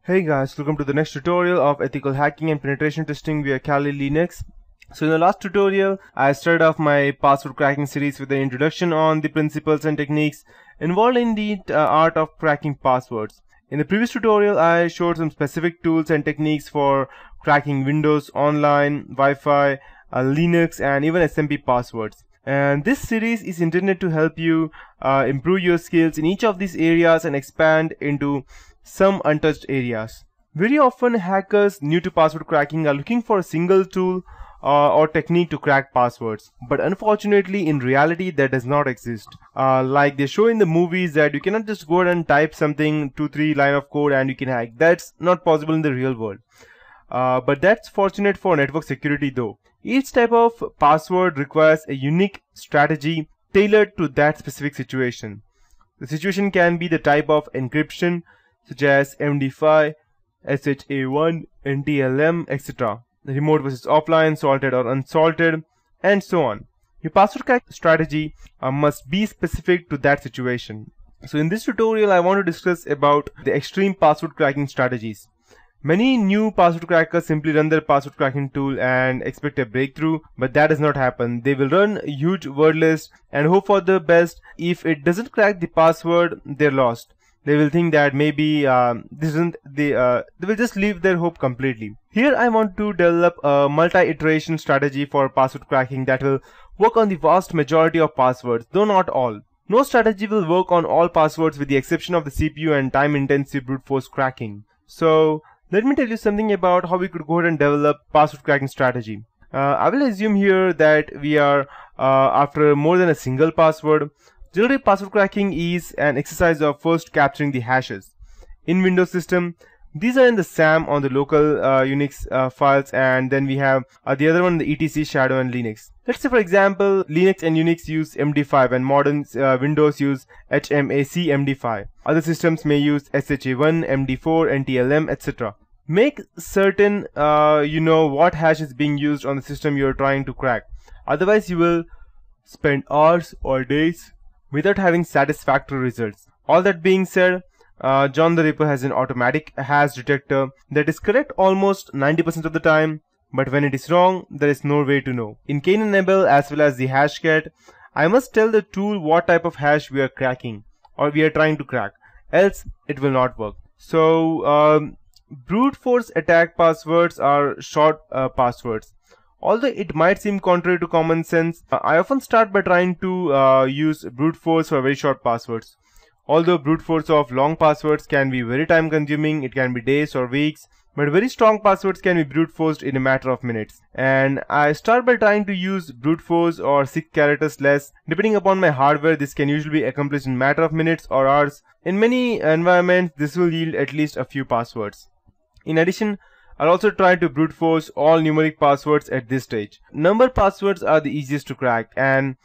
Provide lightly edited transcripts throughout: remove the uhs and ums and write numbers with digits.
Hey guys, welcome to the next tutorial of ethical hacking and penetration testing via Kali Linux. So in the last tutorial, I started off my password cracking series with an introduction on the principles and techniques involved in the art of cracking passwords. In the previous tutorial, I showed some specific tools and techniques for cracking Windows, online, Wi-Fi, Linux and even SMP passwords. And this series is intended to help you improve your skills in each of these areas and expand into some untouched areas. Very often hackers new to password cracking are looking for a single tool or technique to crack passwords, but unfortunately in reality that does not exist. Like they show in the movies that you cannot just go ahead and type something 2-3 line of code and you can hack. That's not possible in the real world. But that's fortunate for network security though. Each type of password requires a unique strategy tailored to that specific situation. The situation can be the type of encryption such as MD5, SHA1, NTLM, etc. Remote versus offline, salted or unsalted, and so on. Your password crack strategy must be specific to that situation. So in this tutorial, I want to discuss about the extreme password cracking strategies. Many new password crackers simply run their password cracking tool and expect a breakthrough, but that does not happen. They will run a huge word list and hope for the best. If it doesn't crack the password, they're lost. They will think that maybe they will just leave their hope completely. Here I want to develop a multi-iteration strategy for password cracking that will work on the vast majority of passwords, though not all. No strategy will work on all passwords with the exception of the CPU and time-intensive brute force cracking. So let me tell you something about how we could go ahead and develop password cracking strategy. I will assume here that we are after more than a single password. Generally, password cracking is an exercise of first capturing the hashes. In Windows system, these are in the SAM on the local Unix files, and then we have the other one, the etc, shadow, and Linux. Let's say, for example, Linux and Unix use MD5 and modern Windows use HMAC MD5. Other systems may use SHA1, MD4, NTLM, etc. Make certain you know what hash is being used on the system you are trying to crack. Otherwise, you will spend hours or days without having satisfactory results. All that being said, John the Ripper has an automatic hash detector that is correct almost 90% of the time, but when it is wrong, there is no way to know. In Cain-Abel as well as the Hashcat, I must tell the tool what type of hash we are cracking or we are trying to crack, else it will not work. So brute force attack passwords are short passwords. Although it might seem contrary to common sense, I often start by trying to use brute force for very short passwords. Although brute force of long passwords can be very time consuming, it can be days or weeks, but very strong passwords can be brute forced in a matter of minutes. And I start by trying to use brute force or 6 characters less. Depending upon my hardware, this can usually be accomplished in a matter of minutes or hours. In many environments, this will yield at least a few passwords. In addition, I'll also try to brute force all numeric passwords at this stage. Number passwords are the easiest to crack, and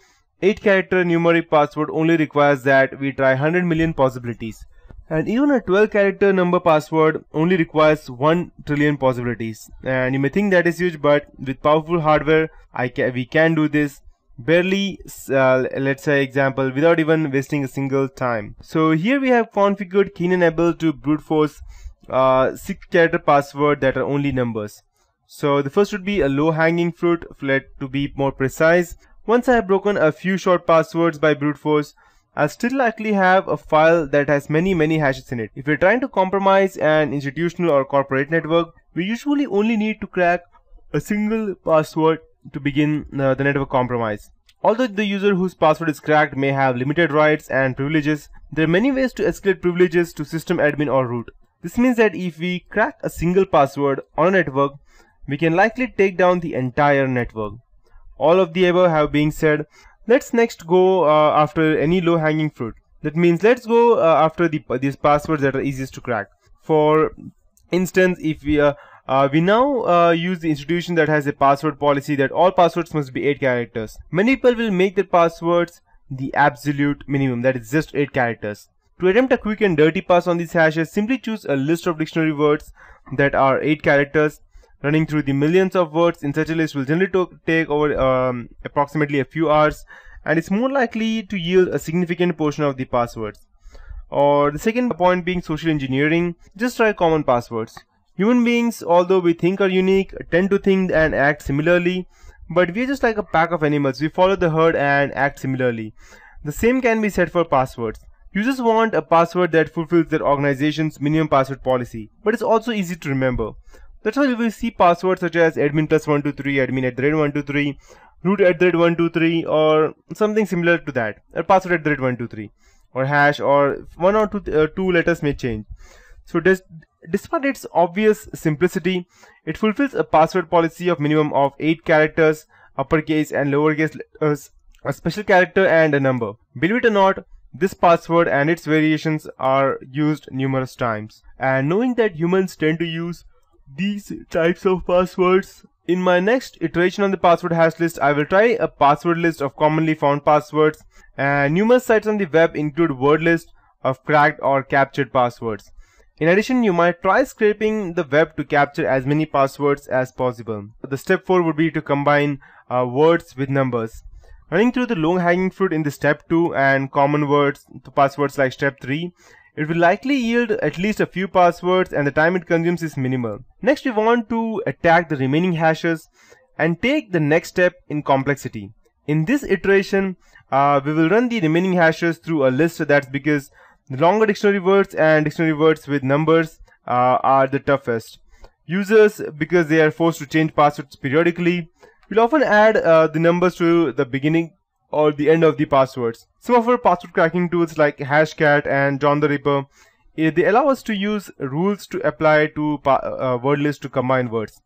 8-character numeric password only requires that we try 100 million possibilities. And even a 12-character number password only requires 1 trillion possibilities. And you may think that is huge, but with powerful hardware, we can do this barely, let's say example, without even wasting a single time. So here we have configured Cain-Abel to brute force 6-character password that are only numbers. So the first would be a low hanging fruit, to be more precise. Once I have broken a few short passwords by brute force, I'll still likely have a file that has many hashes in it. If we're trying to compromise an institutional or corporate network, we usually only need to crack a single password to begin the network compromise. Although the user whose password is cracked may have limited rights and privileges, there are many ways to escalate privileges to system admin or root. This means that if we crack a single password on a network, we can likely take down the entire network. All of the above have been said, let's next go after any low-hanging fruit. That means let's go after these passwords that are easiest to crack. For instance, if we now use the institution that has a password policy that all passwords must be 8 characters. Many people will make their passwords the absolute minimum, that is just 8 characters. To attempt a quick and dirty pass on these hashes, simply choose a list of dictionary words that are 8 characters. Running through the millions of words in such a list will generally take over approximately a few hours, and it's more likely to yield a significant portion of the passwords. Or the second point being social engineering, just try common passwords. Human beings, although we think are unique, tend to think and act similarly, but we are just like a pack of animals. We follow the herd and act similarly. The same can be said for passwords. Users want a password that fulfills their organization's minimum password policy, but it's also easy to remember. That's why you will see passwords such as admin plus 123, admin at the rate 123, root at the rate 123, or something similar to that, or password at the rate 123, or hash, or one or two letters may change. So despite its obvious simplicity, it fulfills a password policy of minimum of 8 characters, uppercase and lowercase letters, a special character and a number. Believe it or not, this password and its variations are used numerous times. And knowing that humans tend to use these types of passwords, in my next iteration on the password hash list, I will try a password list of commonly found passwords, and numerous sites on the web include word list of cracked or captured passwords. In addition, you might try scraping the web to capture as many passwords as possible. The step 4 would be to combine words with numbers. Running through the low-hanging fruit in the step 2 and common words to passwords like step 3, it will likely yield at least a few passwords and the time it consumes is minimal. Next, we want to attack the remaining hashes and take the next step in complexity. In this iteration, we will run the remaining hashes through a list. That's because the longer dictionary words and dictionary words with numbers are the toughest. Users, because they are forced to change passwords periodically, will often add the numbers to the beginning or the end of the passwords. Some of our password cracking tools like Hashcat and John the Ripper, they allow us to use rules to apply to word lists to combine words,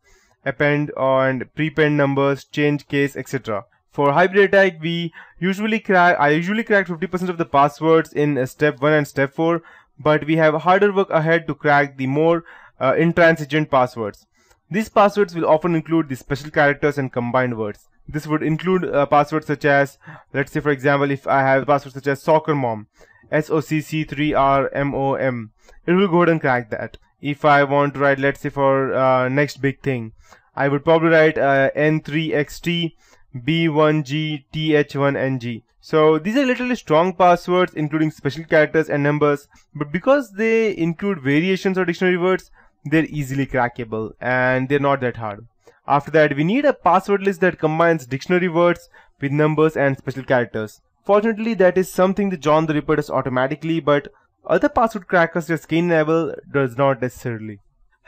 append and prepend numbers, change case, etc. For hybrid attack, I usually crack 50% of the passwords in step 1 and step 4, but we have harder work ahead to crack the more intransigent passwords. These passwords will often include the special characters and combined words. This would include passwords such as, let's say for example, if I have passwords such as soccer mom, SOCC3RMOM, it will go ahead and crack that. If I want to write, let's say for next big thing, I would probably write N3XT B1GTH1NG. So these are literally strong passwords including special characters and numbers, but because they include variations of dictionary words, they're easily crackable and they're not that hard. After that, we need a password list that combines dictionary words with numbers and special characters. Fortunately, that is something that John the Ripper does automatically, but other password crackers such as Cain does not necessarily.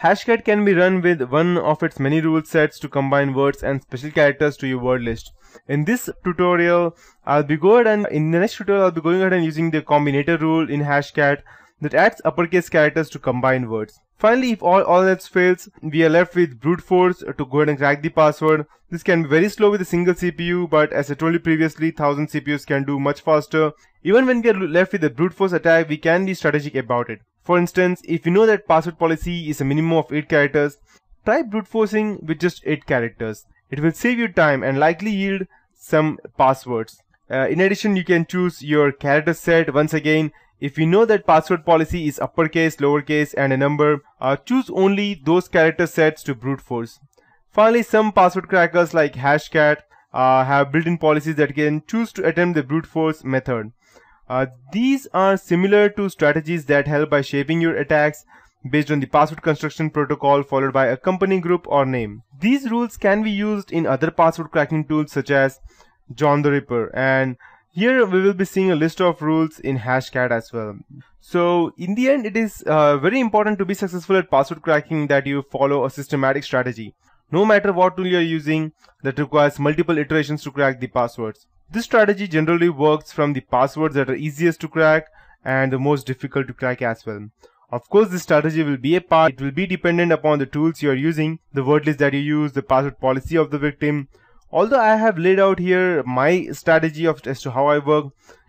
Hashcat can be run with one of its many rule sets to combine words and special characters to your word list. In this tutorial, in the next tutorial, I'll be going ahead and using the combinator rule in Hashcat that adds uppercase characters to combine words. Finally, if all else fails, we are left with brute force to go ahead and crack the password. This can be very slow with a single CPU, but as I told you previously, 1000 CPUs can do much faster. Even when we are left with a brute force attack, we can be strategic about it. For instance, if you know that password policy is a minimum of 8 characters, try brute forcing with just 8 characters. It will save you time and likely yield some passwords. In addition, you can choose your character set. Once again, if you know that password policy is uppercase, lowercase and a number, choose only those character sets to brute force. Finally, some password crackers like Hashcat have built-in policies that can choose to attempt the brute force method. These are similar to strategies that help by shaping your attacks based on the password construction protocol followed by a company group or name. These rules can be used in other password cracking tools such as John the Ripper, and here we will be seeing a list of rules in Hashcat as well. So in the end, it is very important to be successful at password cracking that you follow a systematic strategy. No matter what tool you are using that requires multiple iterations to crack the passwords. This strategy generally works from the passwords that are easiest to crack and the most difficult to crack as well. Of course, this strategy will be it will be dependent upon the tools you are using, the word list that you use, the password policy of the victim. Although I have laid out here my strategy as to how I work,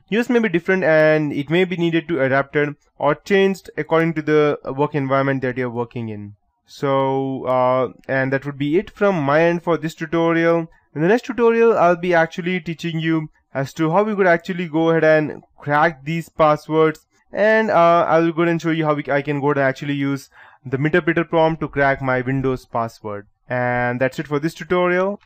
yours may be different and it may be needed to adapted or changed according to the work environment that you're working in. So, and that would be it from my end for this tutorial. In the next tutorial, I'll be actually teaching you as to how we could actually go ahead and crack these passwords, and I'll go ahead and show you how I can go ahead and actually use the interpreter prompt to crack my Windows password. And that's it for this tutorial.